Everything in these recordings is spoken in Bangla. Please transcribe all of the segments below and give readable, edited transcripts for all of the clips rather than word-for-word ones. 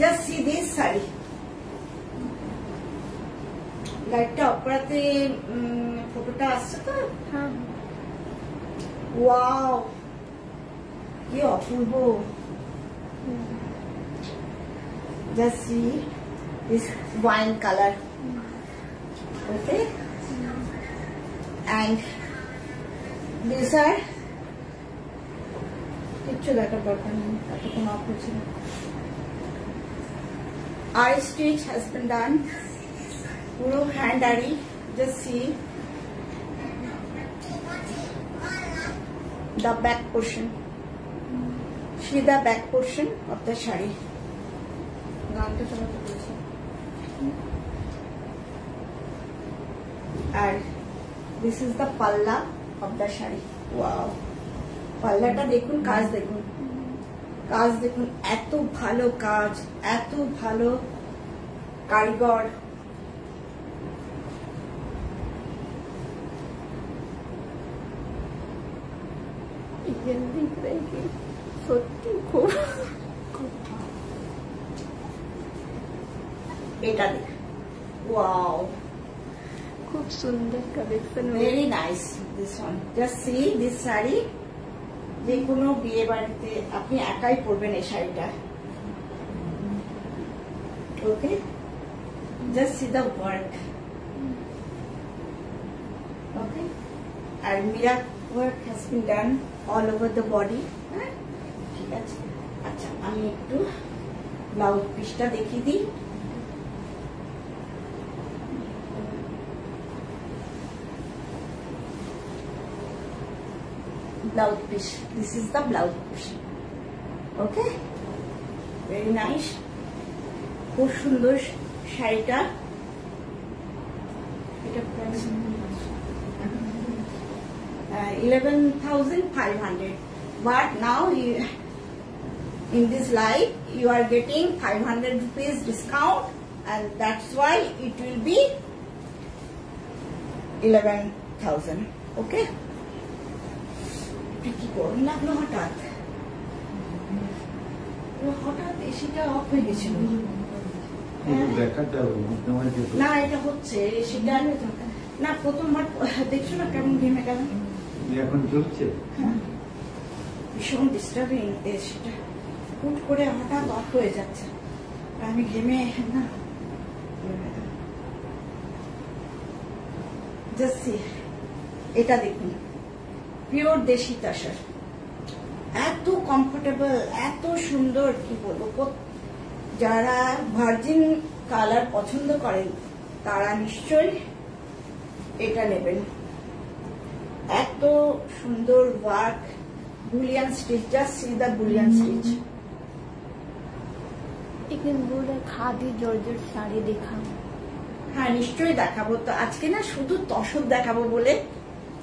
Just see this saree. লাইটটা অপরাতে ফটোটা আসছে তো। হ্যাঁ, ওয়াও কি অপূর্ব। Just see this wine color. Okay, and these are কিচ্ছু দেখার দরকার নেই, তাতে কোনো অপরচুন। Eye stitch has been done. পুরো হ্যান্ড আরি। Just see the back portion. See the back portion of the shari. গানটা চালাতে বলছি। আর this is the palla of the shari. Wow, পাল্লাটা দেখুন, কাজ দেখুন, কাজ দেখুন, এত ভালো কাজ, এত ভালো কারিগর। সত্যি খুব এটা দেখ, ওয়াও খুব সুন্দর collection, very nice this one. Just see this sari, যে কোনো বিয়ে বাড়িতে আপনি একাই পরবেন এই শাড়িটা। Okay, just see the work. Okay, আর mirror work has been done all over the body. হ্যাঁ, ঠিক আছে। আচ্ছা, আমি একটু ব্লাউজ পিসটা দেখিয়ে দিই। Blouse piece. This is the blouse piece. Okay, very nice. খুব সুন্দর শাড়িটা। এটা price 11,500, but now you, in this live you are getting 500 rupees discount, and that's why it will be 11,000. Okay, কি গরম লাগলো হঠাৎ, হঠাৎ এসিটা অফ হয়ে গেছিল। না, এটা হচ্ছে এসিটা না, প্রথমবার দেখছো না কেমন ঘেমে গেল, এখন চলছে। ভীষণ ডিস্টার্বিং এসিটা, হুট করে হঠাৎ অফ হয়ে যাচ্ছে, আমি ঘেমে না। জাস্ট এটা দেখুন, পিওর দেশি তাসার, এত কমফোর্টেবল, এত সুন্দর, কি বলবো। যারা ভার্জিন কালার পছন্দ করেন তারা নিশ্চয়ই এটা নেবেন। এত সুন্দর work, Boolean stitch. Just see the Boolean stitch. Khadi georgette sari দেখাবো। হ্যাঁ, নিশ্চয়ই দেখাবো। তো আজকে না শুধু তসর দেখাবো বলে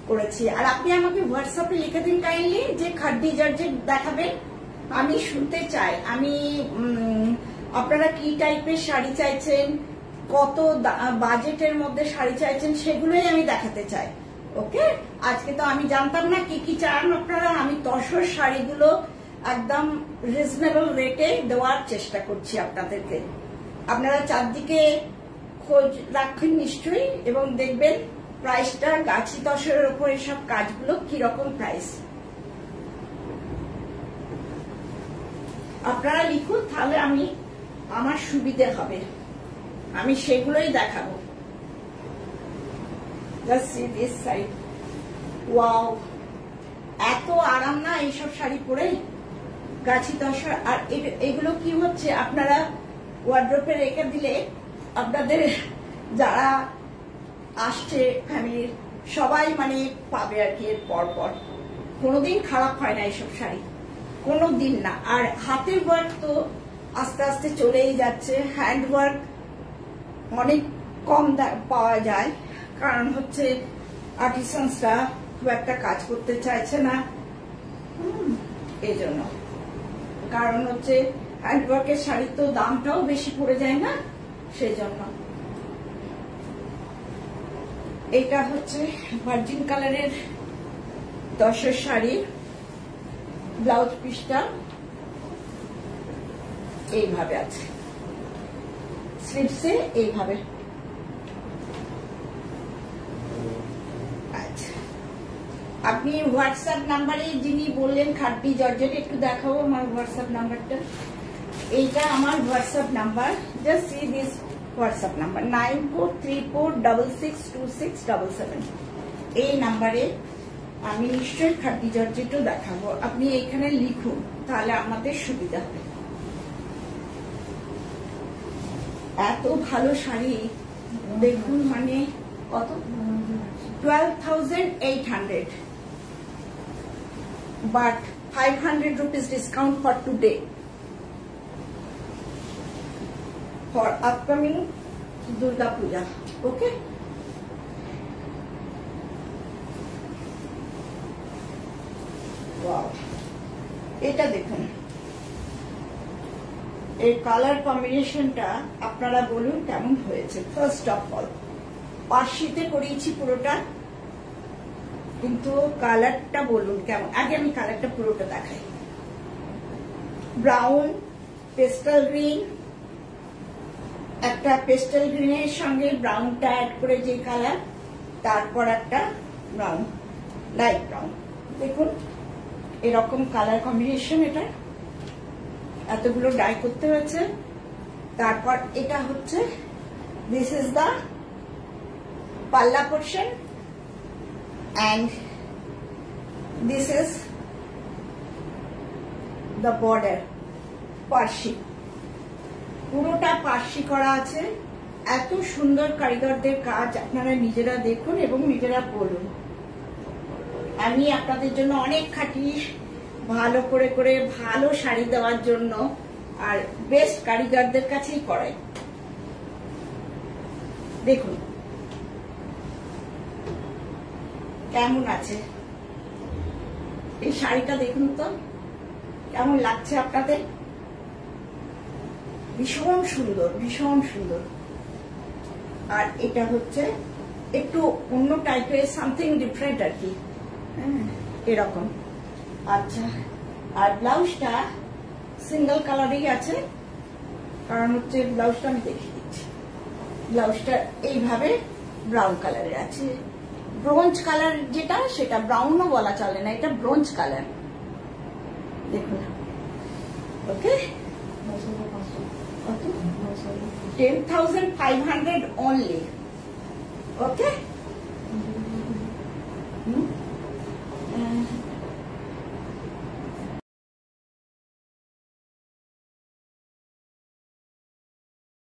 করেছি। আর আপনি আমাকে হোয়াটসঅ্যাপে লিখে দিন কাইন্ডলি যে খাদি জর্জেট দেখাবেন, আমি শুনতে চাই। আমি আপনারা কি টাইপের শাড়ি চাইছেন, কত বাজেটের মধ্যে শাড়ি চাইছেন, সেগুলোই আমি দেখাতে চাই। ওকে, আজকে তো আমি জানতাম না কি কি চান আপনারা। আমি তসর শাড়িগুলো একদম রিজনেবল রেটে দেওয়ার চেষ্টা করছি আপনাদেরকে। আপনারা চারদিকে খোঁজ রাখেন নিশ্চয়ই, এবং দেখবেন প্রাইসটা গাছি তসরের উপর এসব কাজগুলো কিরকম প্রাইস। আপনারা লিখুন, তাহলে আমি আমার সুবিধে হবে, আমি সেগুলোই দেখাবো। Just see this side, wow, এত আরাম না এইসব শাড়ি পরে, গাছি তসর। আর এগুলো কি হচ্ছে, আপনারা ওয়ার্ড্রোপে রেখে দিলে আপনাদের যারা আসছে ফ্যামিলির সবাই মানে পাবে আর কি। এর পর পর কোনোদিন খারাপ হয় না এইসব শাড়ি, কোনোদিন না। আর হাতের ওয়ার্ক তো আস্তে আস্তে চলেই যাচ্ছে। হ্যান্ড ওয়ার্ক অনেক কম পাওয়া যায়, কারণ হচ্ছে আর্টিসানসরা খুব একটা কাজ করতে চাইছে না, এই জন্য। কারণ হচ্ছে হ্যান্ড ওয়ার্কের শাড়ি তো দামটাও বেশি পড়ে যায় না, সেই জন্য। এটা হচ্ছে ভার্জিন কালারের তসর শাড়ি, ব্লাউজ পিসটা এইভাবে আছে। স্লিপসে এইভাবে। আচ্ছা, আপনি হোয়াটসঅ্যাপ নাম্বারে যিনি বললেন খাটনি জর্জেট, একটু দেখাবো আমার হোয়াটসঅ্যাপ নাম্বারটা। এইটা আমার WhatsApp number, just see this WhatsApp number 9434662677। এই নাম্বারে আমি নিশ্চয়ই খাটনি জর্জেটও দেখাবো, আপনি এখানে লিখুন, তাহলে আমাদের সুবিধা হবে। এত ভালো শাড়ি দেখুন, মানে কত, 12,800, but 500 rupees discount for today, for upcoming Durga Puja. Okay, wow, এটা দেখুন, এই কালার কম্বিনেশনটা আপনারা বলুন কেমন হয়েছে। ফার্স্ট অফ অল পার্সিতে করিয়েছি পুরোটা, কিন্তু কালারটা বলুন কেমন। আগে আমি কালারটা পুরোটা দেখাই। ব্রাউন, পেস্টাল গ্রিন, একটা পেস্টাল গ্রিনের সঙ্গে ব্রাউনটা অ্যাড করে যে কালার, তারপর একটা ব্রাউন, লাইট ব্রাউন। দেখুন এরকম কালার কম্বিনেশন, এটা এতগুলো ডাই করতে হয়েছে। তারপর এটা হচ্ছে, দিস ইজ দ্য পাল্লা portion and this is the border, পার্সি, পুরোটা পার্সি করা আছে। এত সুন্দর কারিগরদের কাজ, আপনারা নিজেরা দেখুন এবং নিজেরা বলুন। আমি আপনাদের জন্য অনেক খাটি, ভালো করে করে ভালো শাড়ি দেওয়ার জন্য, আর বেস্ট কারিগরদের কাছেই করাই। দেখুন কেমন আছে এই শাড়িটা, দেখুন তো কেমন লাগছে আপনাদের। ভীষণ সুন্দর, ভীষণ সুন্দর। আর এটা হচ্ছে একটু অন্য টাইপের, সামথিং ডিফারেন্ট আর কি, এরকম। আচ্ছা, আর ব্লাউজটা সিঙ্গেল কালারই আছে, কারণ হচ্ছে ব্লাউজটা আমি দেখিয়ে দিচ্ছি। ব্লাউজটা এইভাবে ব্রাউন কালারের আছে। ব্রোঞ্জ কালার যেটা, সেটা ব্রাউনও বলা চলে না, এটা ব্রোঞ্জ কালার। দেখুন, ওকে, 10,500 only. Okay.